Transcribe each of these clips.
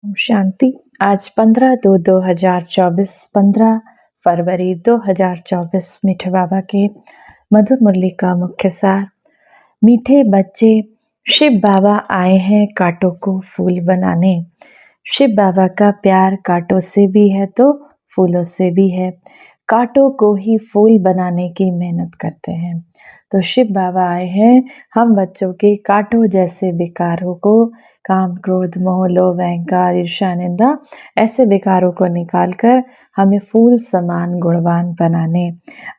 ओम शांति। आज 15/2/2024, 15 फरवरी 2024। मीठे बाबा के मधुर मुरली का मुख्य सार। मीठे बच्चे, शिव बाबा आए हैं कांटों को फूल बनाने। शिव बाबा का प्यार कांटों से भी है तो फूलों से भी है। कांटों को ही फूल बनाने की मेहनत करते हैं। तो शिव बाबा आए हैं हम बच्चों के कांटों जैसे विकारों को, काम, क्रोध, मोह, लोभ, अहंकार, ईर्ष्या, निंदा, ऐसे विकारों को निकालकर हमें फूल समान गुणवान बनाने।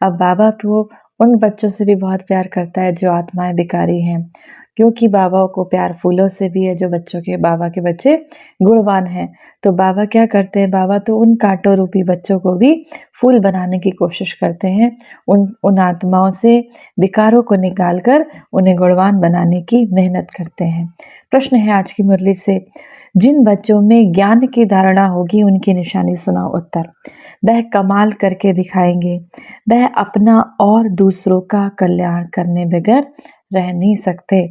अब बाबा तो उन बच्चों से भी बहुत प्यार करता है जो आत्माएं विकारी हैं, क्योंकि बाबा को प्यार फूलों से भी है जो बच्चों के, बाबा के बच्चे गुणवान हैं। तो बाबा क्या करते हैं, बाबा तो उन कांटों रूपी बच्चों को भी फूल बनाने की कोशिश करते हैं। उन आत्माओं से विकारों को निकालकर उन्हें गुणवान बनाने की मेहनत करते हैं। प्रश्न है आज की मुरली से, जिन बच्चों में ज्ञान की धारणा होगी उनकी निशानी सुनाओ। उत्तर, वह कमाल करके दिखाएंगे। वह अपना और दूसरों का कल्याण करने बगैर रह नहीं सकते।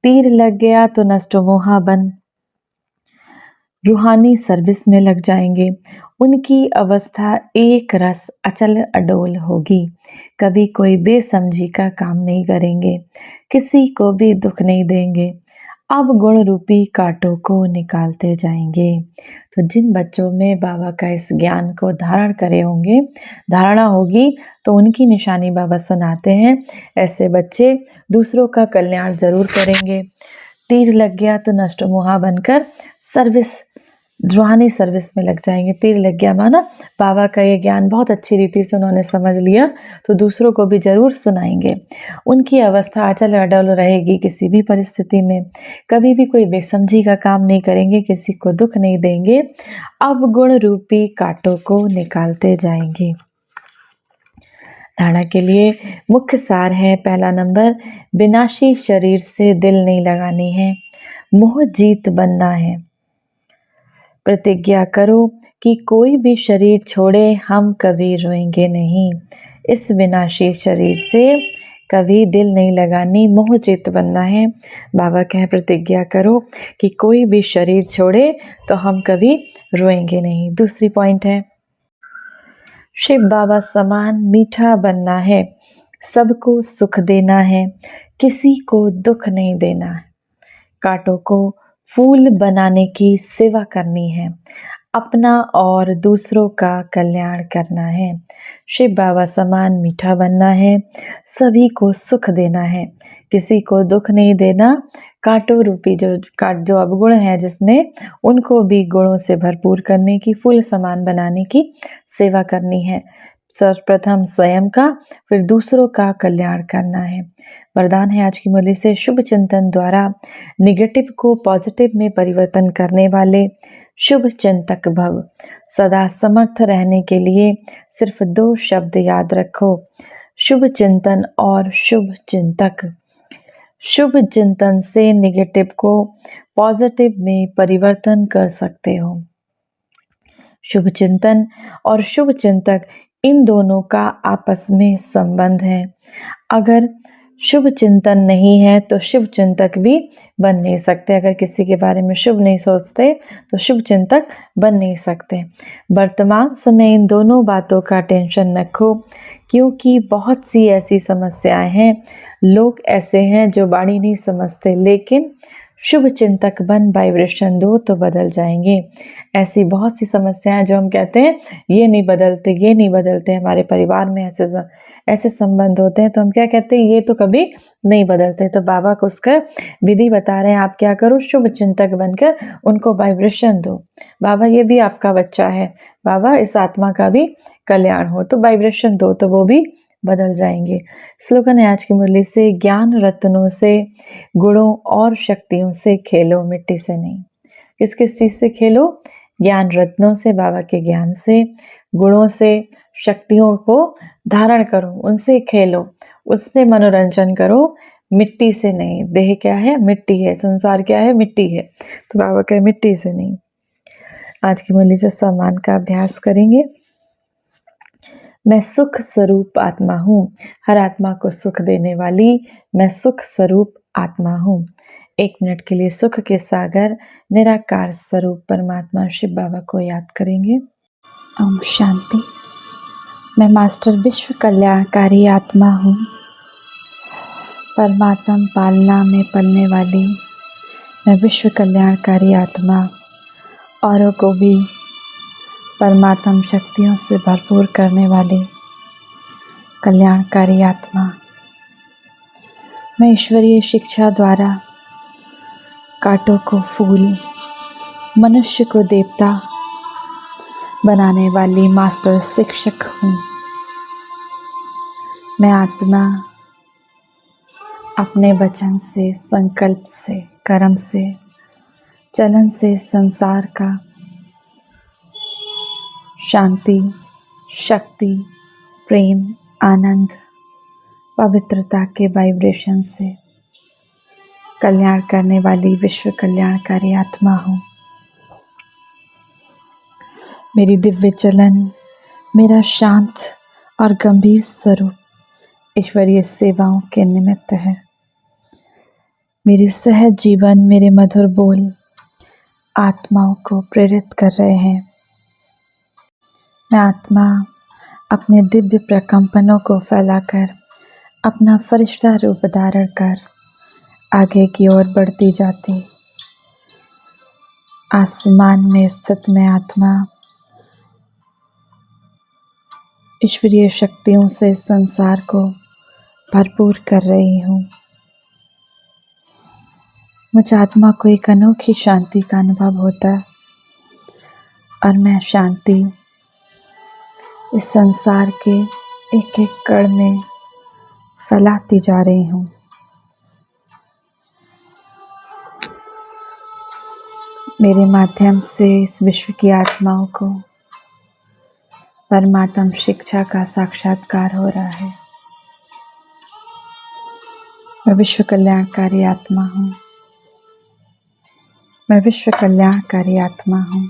तीर लग गया तो नष्ट मोहा बन रूहानी सर्विस में लग जाएंगे। उनकी अवस्था एक रस अचल अडोल होगी। कभी कोई बेसमझी का काम नहीं करेंगे, किसी को भी दुख नहीं देंगे। अब गुण रूपी कांटों को निकालते जाएंगे। तो जिन बच्चों में बाबा का इस ज्ञान को धारण करे होंगे, धारणा होगी, तो उनकी निशानी बाबा सुनाते हैं। ऐसे बच्चे दूसरों का कल्याण जरूर करेंगे। तीर लग गया तो नष्ट मोहा बनकर सर्विस, रूहानी सर्विस में लग जाएंगे। तीर लग गया माना बाबा का ये ज्ञान बहुत अच्छी रीति से उन्होंने समझ लिया, तो दूसरों को भी जरूर सुनाएंगे। उनकी अवस्था अचल अडल रहेगी किसी भी परिस्थिति में। कभी भी कोई बेसमझी का काम नहीं करेंगे, किसी को दुख नहीं देंगे। अब गुण रूपी कांटों को निकालते जाएंगे। धारणा के लिए मुख्य सार है। पहला नंबर, विनाशी शरीर से दिल नहीं लगानी है, मोह जीत बनना है। प्रतिज्ञा करो कि कोई भी शरीर छोड़े हम कभी रोएंगे नहीं। इस विनाशी शरीर से कभी दिल नहीं लगानी, मोह चित बनना है। बाबा कहे प्रतिज्ञा करो कि कोई भी शरीर छोड़े तो हम कभी रोएंगे नहीं। दूसरी पॉइंट है, शिव बाबा समान मीठा बनना है, सबको सुख देना है, किसी को दुख नहीं देना है। कांटों को फूल बनाने की सेवा करनी है, अपना और दूसरों का कल्याण करना है। शिव बाबा समान मीठा बनना है, सभी को सुख देना है, किसी को दुख नहीं देना। कांटों रूपी जो अवगुण है जिसमें, उनको भी गुणों से भरपूर करने की, फूल समान बनाने की सेवा करनी है। सर्वप्रथम स्वयं का, फिर दूसरों का कल्याण करना है। वरदान है आज की मुरली से, शुभ चिंतन द्वारा निगेटिव को पॉजिटिव में परिवर्तन करने वाले शुभ चिंतक भव। सदा समर्थ रहने के लिए सिर्फ 2 शब्द याद रखो, शुभ चिंतन और शुभ चिंतक। शुभ चिंतन से निगेटिव को पॉजिटिव में परिवर्तन कर सकते हो। शुभ चिंतन और शुभ चिंतक, इन दोनों का आपस में संबंध है। अगर शुभ चिंतन नहीं है तो शुभ चिंतक भी बन नहीं सकते। अगर किसी के बारे में शुभ नहीं सोचते तो शुभ चिंतक बन नहीं सकते। वर्तमान समय इन दोनों बातों का टेंशन रखो, क्योंकि बहुत सी ऐसी समस्याएं हैं, लोग ऐसे हैं जो बाणी नहीं समझते, लेकिन शुभ चिंतक बन वाइब्रेशन दो तो बदल जाएंगे। ऐसी बहुत सी समस्याएं जो हम कहते हैं ये नहीं बदलते, ये नहीं बदलते, हमारे परिवार में ऐसे संबंध होते हैं, तो हम क्या कहते हैं, ये तो कभी नहीं बदलते। तो बाबा को उसका विधि बता रहे हैं, आप क्या करो, शुभ चिंतक बनकर उनको वाइब्रेशन दो। बाबा ये भी आपका बच्चा है, बाबा इस आत्मा का भी कल्याण हो, तो वाइब्रेशन दो तो वो भी बदल जाएंगे। स्लोगन है आज की मुरली से, ज्ञान रत्नों से, गुणों और शक्तियों से खेलो, मिट्टी से नहीं। किस किस चीज से खेलो? ज्ञान रत्नों से, बाबा के ज्ञान से, गुणों से, शक्तियों को धारण करो, उनसे खेलो, उससे मनोरंजन करो, मिट्टी से नहीं। देह क्या है? मिट्टी है। संसार क्या है? मिट्टी है। तो बाबा कहे मिट्टी से नहीं। आज की मुरली से सम्मान का अभ्यास करेंगे। मैं सुख स्वरूप आत्मा हूँ, हर आत्मा को सुख देने वाली मैं सुख स्वरूप आत्मा हूँ। 1 मिनट के लिए सुख के सागर निराकार स्वरूप परमात्मा शिव बाबा को याद करेंगे। ओम शांति। मैं मास्टर विश्व कल्याणकारी आत्मा हूँ। परमात्मा पालना में पलने वाली मैं विश्व कल्याणकारी आत्मा, औरों को भी परमात्म शक्तियों से भरपूर करने वाली कल्याणकारी आत्मा। मैं ईश्वरीय शिक्षा द्वारा कांटों को फूल, मनुष्य को देवता बनाने वाली मास्टर शिक्षक हूँ। मैं आत्मा अपने वचन से, संकल्प से, कर्म से, चलन से संसार का शांति, शक्ति, प्रेम, आनंद, पवित्रता के वाइब्रेशन से कल्याण करने वाली विश्व कल्याणकारी आत्मा हूँ। मेरी दिव्य चलन, मेरा शांत और गंभीर स्वरूप ईश्वरीय सेवाओं के निमित्त है। मेरी सहज जीवन, मेरे मधुर बोल आत्माओं को प्रेरित कर रहे हैं। मैं आत्मा अपने दिव्य प्रकंपनों को फैलाकर अपना फरिश्ता रूप धारण कर आगे की ओर बढ़ती जाती। आसमान में स्थित मैं आत्मा ईश्वरीय शक्तियों से संसार को भरपूर कर रही हूँ। मुझ आत्मा को एक अनोखी शांति का अनुभव होता है और मैं शांति इस संसार के एक एक कण में फैलाती जा रही हूँ। मेरे माध्यम से इस विश्व की आत्माओं को परमात्म शिक्षा का साक्षात्कार हो रहा है। मैं विश्व कल्याणकारी आत्मा हूँ। मैं विश्व कल्याणकारी आत्मा हूँ।